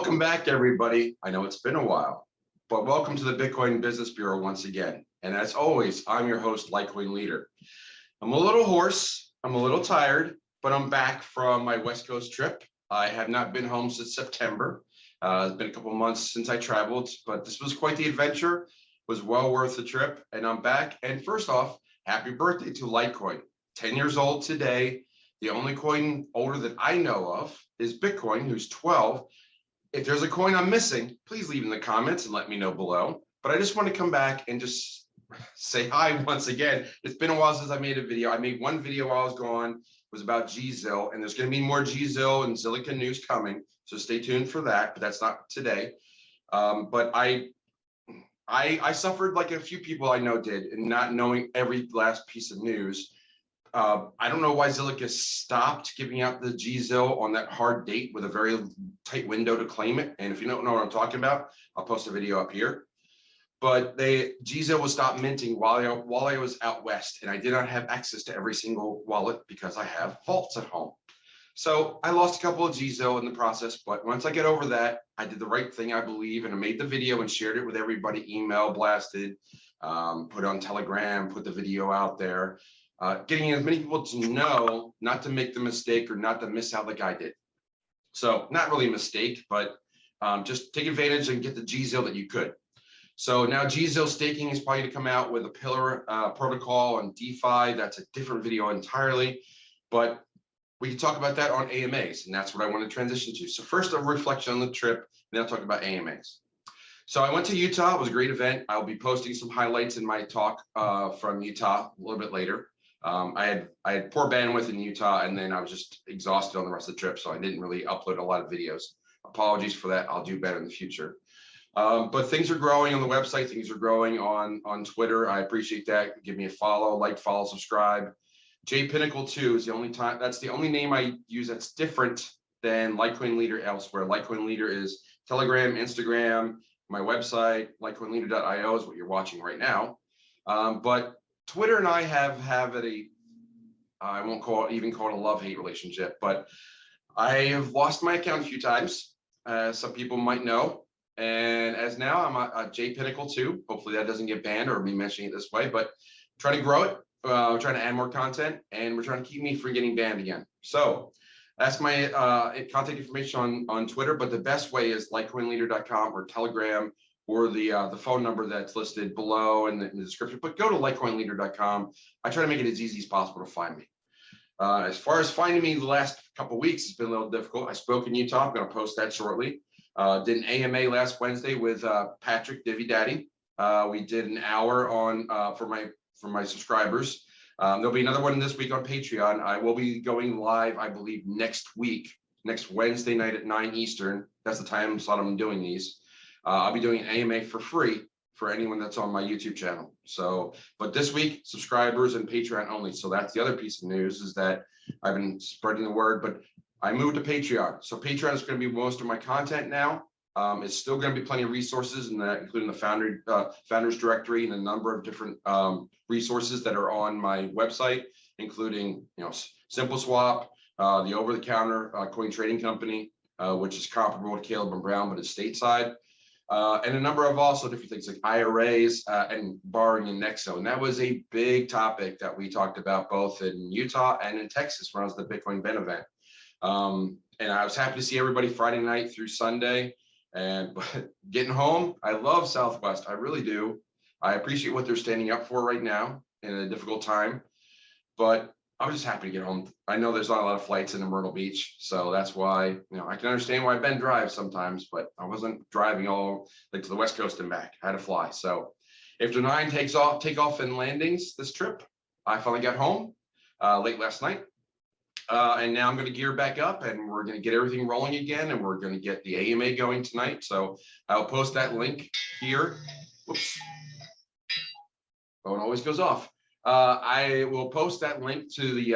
Welcome back, everybody. I know it's been a while, but welcome to the Bitcoin Business Bureau once again. And as always, I'm your host, LitecoinLeader. I'm a little hoarse, I'm a little tired, but I'm back from my West Coast trip. I have not been home since September. It's been a couple months since I traveled, but this was quite the adventure. It was well worth the trip, and I'm back. And first off, happy birthday to Litecoin. 10 years old today. The only coin older that I know of is Bitcoin, who's 12. If there's a coin I'm missing, please leave in the comments and let me know below. But I just want to come back and just say hi once again. It's been a while since I made a video. I made one video while I was gone. It was about GZIL, and there's going to be more GZIL and Zilliqa news coming. So stay tuned for that, but that's not today. But I suffered like a few people I know did in not knowing every last piece of news. I don't know why Zilliqa stopped giving out the GZIL on that hard date with a very tight window to claim it. And if you don't know what I'm talking about, I'll post a video up here. But GZIL was stopped minting while I was out west, and I did not have access to every single wallet because I have vaults at home. So I lost a couple of GZIL in the process, but once I get over that, I did the right thing, I believe, and I made the video and shared it with everybody, email blasted, put on Telegram, put the video out there. Getting as many people to know not to make the mistake or not to miss out like I did. So not really a mistake, but just take advantage and get the GZIL that you could. So now GZIL staking is probably to come out with a pillar protocol on DeFi. That's a different video entirely, but we can talk about that on AMAs, and that's what I want to transition to. So first, a reflection on the trip, then I'll talk about AMAs. So I went to Utah. It was a great event. I'll be posting some highlights in my talk from Utah a little bit later. I had poor bandwidth in Utah, and then I was just exhausted on the rest of the trip, so I didn't really upload a lot of videos. Apologies for that. I'll do better in the future. But things are growing on the website. Things are growing on Twitter. I appreciate that. Give me a follow, like, follow, subscribe. JPinnacle 2 is the only time. That's the only name I use that's different than LitecoinLeader elsewhere. LitecoinLeader is Telegram, Instagram, my website, LitecoinLeader.io is what you're watching right now. But Twitter and I have I won't even call it a love-hate relationship, but I have lost my account a few times, some people might know. And as now I'm a JPinnacle 2. Hopefully that doesn't get banned or me mentioning it this way, but trying to grow it. We're trying to add more content, and we're trying to keep me from getting banned again. So that's my contact information on Twitter, but the best way is LitecoinLeader.com or Telegram, or the phone number that's listed below in the description. But go to LitecoinLeader.com. I try to make it as easy as possible to find me. As far as finding me the last couple of weeks, it's been a little difficult. I spoke in Utah. I'm going to post that shortly. Did an AMA last Wednesday with Patrick Divvy Daddy. We did an hour on for my subscribers. There'll be another one this week on Patreon. I will be going live, I believe, next Wednesday night at 9 Eastern. That's the time slot I'm doing these. I'll be doing an AMA for free for anyone that's on my YouTube channel. So, but this week, subscribers and Patreon only. So that's the other piece of news, is that I've been spreading the word, but I moved to Patreon. So Patreon is going to be most of my content now. It's still going to be plenty of resources, and that including the founders directory and a number of different resources that are on my website, including SimpleSwap, the over-the-counter coin trading company, which is comparable to Caleb and Brown, but it's stateside. And a number of also different things like IRAs and borrowing in Nexo. And that was a big topic that we talked about both in Utah and in Texas when I was at the Bitcoin Ben event. And I was happy to see everybody Friday night through Sunday. But getting home, I love Southwest. I really do. I appreciate what they're standing up for right now in a difficult time. But I was just happy to get home. I know there's not a lot of flights into Myrtle Beach, so that's why, I can understand why Ben drives sometimes, but I wasn't driving all like to the West Coast and back. I had to fly. So after 9 takeoff and landings this trip, I finally got home late last night. And now I'm going to gear back up, and we're going to get everything rolling again, and we're going to get the AMA going tonight. So I'll post that link here. Whoops. Phone always goes off. I will post that link to the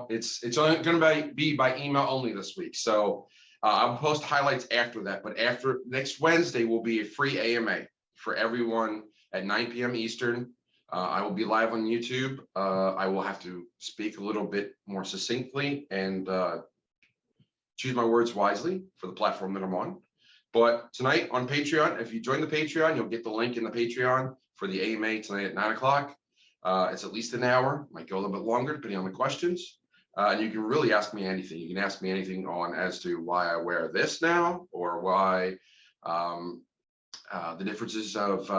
it's only going to be by email only this week. So I'll post highlights after that. But after next Wednesday will be a free AMA for everyone at 9 p.m. Eastern. I will be live on YouTube. I will have to speak a little bit more succinctly and choose my words wisely for the platform that I'm on. But tonight on Patreon, if you join the Patreon, you'll get the link in the Patreon for the AMA tonight at 9 o'clock. It's at least an hour, might go a little bit longer depending on the questions. And you can really ask me anything. You can ask me anything on as to why I wear this now, or why the differences of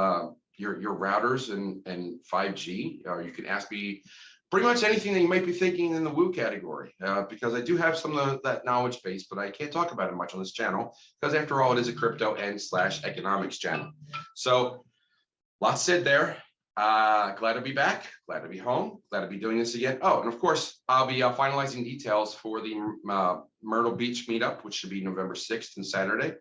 your routers and 5G. You can ask me pretty much anything that you might be thinking in the woo category, because I do have some of that knowledge base, but I can't talk about it much on this channel because after all, it is a crypto and / economics channel. So lots said there. Glad to be back, glad to be home, glad to be doing this again. Oh, and of course, I'll be finalizing details for the Myrtle Beach meetup, which should be November 6th and Saturday.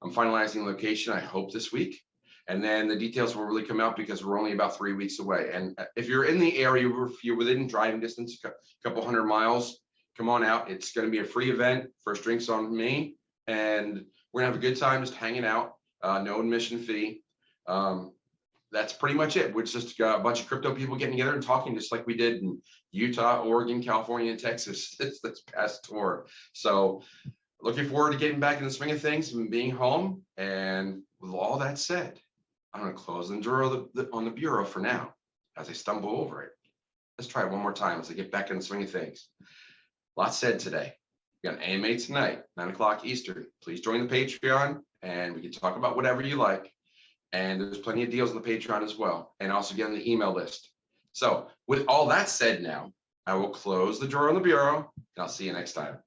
I'm finalizing location, I hope this week. And then the details will really come out because we're only about 3 weeks away. And if you're in the area, if you're within driving distance, a couple 100 miles, come on out. It's going to be a free event. First drinks on me. And we're going to have a good time just hanging out. No admission fee. That's pretty much it. We're just a bunch of crypto people getting together and talking just like we did in Utah, Oregon, California, and Texas this past tour. So looking forward to getting back in the swing of things and being home. And with all that said, I'm going to close the drawer on the bureau for now as I stumble over it. Let's try it one more time as I get back in the swing of things. Lots said today. We got an AMA tonight, 9 o'clock Eastern. Please join the Patreon and we can talk about whatever you like. And there's plenty of deals on the Patreon as well. And also get on the email list. So with all that said now, I will close the drawer on the bureau and I'll see you next time.